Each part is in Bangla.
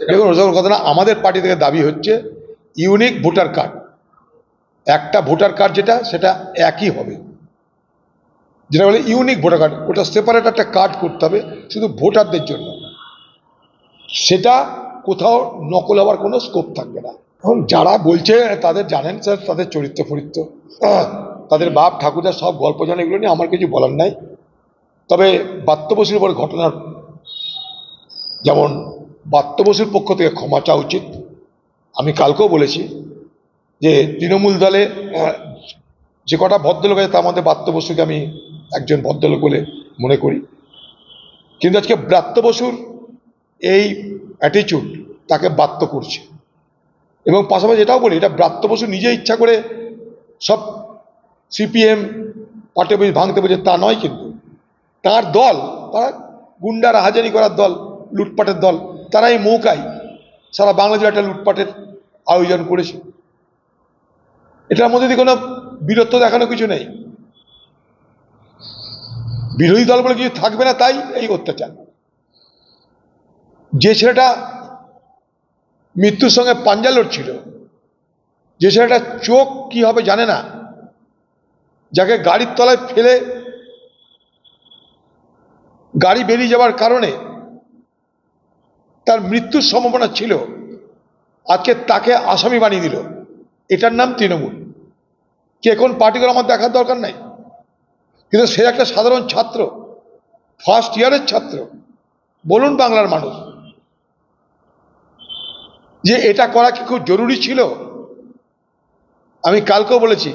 দেখুন ওসব কথা না, আমাদের পার্টি থেকে দাবি হচ্ছে ইউনিক ভোটার কার্ড, একটা ভোটার কার্ড যেটা সেটা একই হবে, যেটা বলে ইউনিক ভোটার কার্ড, ওটা সেপারেট একটা কার্ড করতে হবে শুধু ভোটারদের জন্য, সেটা কোথাও নকল হওয়ার কোনো স্কোপ থাকবে না। এখন যারা বলছে তাদের জানেন স্যার, তাদের চরিত্র ফরিত্র, তাদের বাপ ঠাকুরদার সব গল্প জানে, এগুলো নিয়ে আমার কিছু বলার নাই। তবে বাত্য বসুর উপর ঘটনার, যেমন বাত্য বসুর পক্ষ থেকে ক্ষমা চাওয়া উচিত। আমি কালকেও বলেছি যে তৃণমূল দলে যে কটা ভদ্রলোক আছে তার মধ্যে বাত্য বসুকে আমি একজন ভদ্রলোক বলে মনে করি, কিন্তু আজকে ব্রাত্য বসুর এই অ্যাটিচিউড তাকে বাত্য করছে। এবং পাশাপাশি এটাও বলি, এটা ব্রাত্য বসু নিজে ইচ্ছা করে সব সিপিএম পার্টি অফিস ভাঙতে বলছে তা নয়, কিন্তু তার দল, তারা গুন্ডার হাজারি করার দল, লুটপাটের দল, তারা এই মৌকায় সারা বাংলাদেশে একটা লুটপাটের আয়োজন করেছে। এটার মধ্যে দিয়ে কোনো বীরত্ব দেখানো কিছু নেই, বিরোধী দল বলে কিছু থাকবে না, তাই এই অত্যাচার। যে ছেলেটা মৃত্যুর সঙ্গে পাঞ্জা লড়ছিল, যে ছেলেটা চোখ কি হবে জানে না, যাকে গাড়ির তলায় ফেলে গাড়ি বেরিয়ে যাওয়ার কারণে তার মৃত্যুর সম্ভাবনা ছিল, আজকে তাকে আসামি বানিয়ে দিল, এটার নাম তৃণমূল। কে কোন পার্টি করে আমার দেখার দরকার নাই, কিন্তু সে একটা সাধারণ ছাত্র, ফার্স্ট ইয়ারের ছাত্র। বলুন বাংলার মানুষ, যে এটা করা কি খুব জরুরি ছিল? আমি কালকেও বলেছি,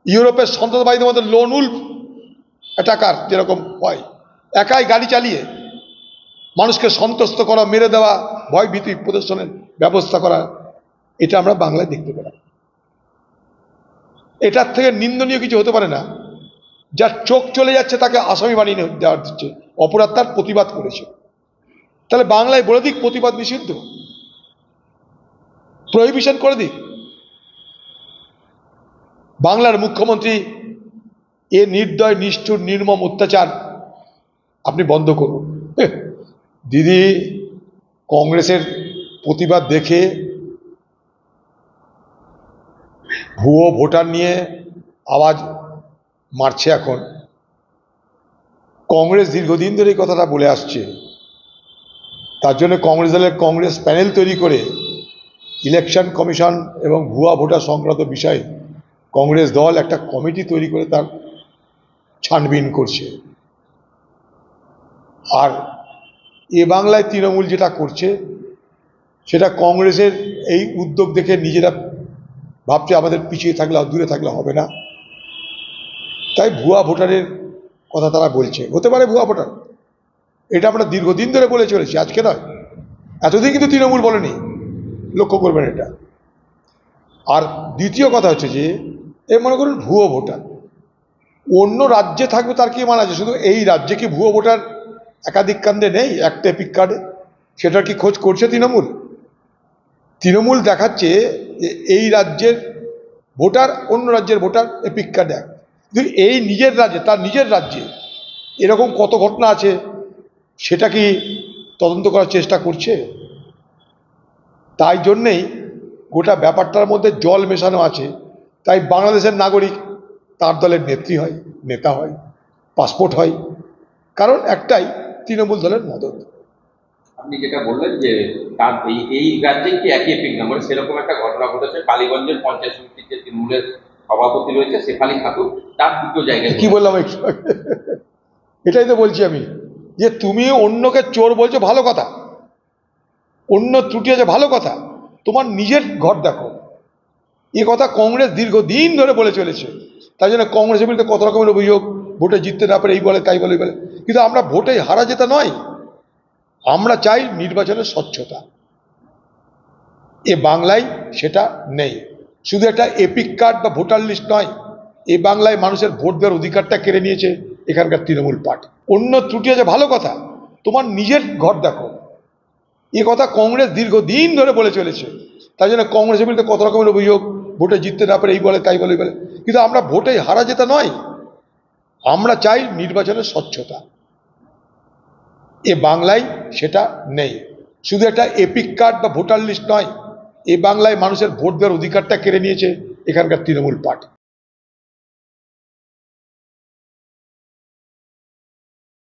ইউরোপের সন্ত্রাসবাদীদের মধ্যে লোন উল্ফ অ্যাটাকার যেরকম হয়, একাই গাড়ি চালিয়ে মানুষকে সন্ত্রস্ত করা, মেরে দেওয়া, ভয় ভীতি প্রদর্শনের ব্যবস্থা করা, এটা আমরা বাংলায় দেখতে পেলাম। এটার থেকে নিন্দনীয় কিছু হতে পারে না। যার চোখ চলে যাচ্ছে তাকে আসামি বানিয়ে দেওয়া দিচ্ছে, অপরাধ তার প্রতিবাদ করেছে। তাহলে বাংলায় বলে দিক প্রতিবাদ নিষিদ্ধ, প্রহিবিশন করে দিক। বাংলার মুখ্যমন্ত্রী এ নির্দয় নিষ্ঠুর নির্মম অত্যাচার আপনি বন্ধ করুন। দিদি কংগ্রেসের প্রতিবাদ দেখে ভুয়ো ভোটার নিয়ে আওয়াজ মারছে। এখন কংগ্রেস দীর্ঘদিন ধরে এই কথাটা বলে আসছে, তার জন্য কংগ্রেস দলের কংগ্রেস প্যানেল তৈরি করে ইলেকশন কমিশন এবং ভুয়া ভোটার সংক্রান্ত বিষয়ে কংগ্রেস দল একটা কমিটি তৈরি করে তার ছানবিন করছে। আর এ বাংলায় তৃণমূল যেটা করছে সেটা কংগ্রেসের এই উদ্যোগ দেখে নিজেরা ভাবছে আমাদের পিছিয়ে থাকলে, দূরে থাকলে হবে না, তাই ভুয়া ভোটারের কথা তারা বলছে। হতে পারে ভুয়া ভোটার, এটা আমরা দীর্ঘদিন ধরে বলে চলেছি, আজকে নয়, এতদিন কিন্তু তৃণমূল বলেনি, লক্ষ্য করবেন এটা। আর দ্বিতীয় কথা হচ্ছে যে এ মনে করুন ভুয়ো ভোটার অন্য রাজ্যে থাকবে, তার কি মানা আছে? শুধু এই রাজ্যে কি ভুয়ো ভোটার একাধিক কাণ্ডে নেই, একটা এপিক কার্ডে? সেটার কি খোঁজ করছে তৃণমূল? তৃণমূল দেখাচ্ছে যে এই রাজ্যের ভোটার অন্য রাজ্যের ভোটার এপিক কার্ড এক, কিন্তু এই নিজের রাজ্যে, তার নিজের রাজ্যে এরকম কত ঘটনা আছে সেটা কি তদন্ত করার চেষ্টা করছে? তাই জন্যেই গোটা ব্যাপারটার মধ্যে জল মেশানো আছে। তাই বাংলাদেশের নাগরিক তার দলের নেত্রী হয়, নেতা হয়, পাসপোর্ট হয়, কারণ একটাই, তৃণমূল দলের মদত। আপনি যেটা বললেন যে তার এই রাজ্যে কি একই এপিক নাম্বার, সেরকম একটা ঘটনা ঘটেছে কালীগঞ্জের পঞ্চায়েত সমিতির যে তৃণমূলের সভাপতি রয়েছে শেফালি খাতুন, তার দুটো জায়গায়। কি বললাম? এটাই তো বলছি আমি, যে তুমি অন্যকে চোর বলছো ভালো কথা, অন্য ত্রুটি আছে ভালো কথা, তোমার নিজের ঘর দেখো। এ কথা কংগ্রেস দীর্ঘদিন ধরে বলে চলেছে, তাই জন্য কংগ্রেসের বিরুদ্ধে কত রকমের অভিযোগ, ভোটে জিততে না পারে এই বলে তাই বলে বলে, কিন্তু আমরা ভোটে হারা যেতে নয়, আমরা চাই নির্বাচনের স্বচ্ছতা। এ বাংলায় সেটা নেই। শুধু একটা এপিক কার্ড বা ভোটার লিস্ট নয়, এ বাংলায় মানুষের ভোট দেওয়ার অধিকারটা কেড়ে নিয়েছে এখানকার তৃণমূল পার্টি। অন্য ত্রুটি আছে ভালো কথা, তোমার নিজের ঘর দেখো। এ কথা কংগ্রেস দীর্ঘদিন ধরে বলে চলেছে, তাই জন্য কংগ্রেসের বিরুদ্ধে কত রকমের অভিযোগ, ভোটে জিততে না পারে এই বলে তাই বলে বলে, কিন্তু আমরা ভোটে হারা যেতে নয়, আমরা চাই নির্বাচনের স্বচ্ছতা। এ বাংলায় সেটা নেই। শুধু একটা এপিক কার্ড বা ভোটার লিস্ট নয়, এ বাংলায় মানুষের ভোট দেওয়ার অধিকারটা কেড়ে নিয়েছে এখানকার তৃণমূল পার্টি।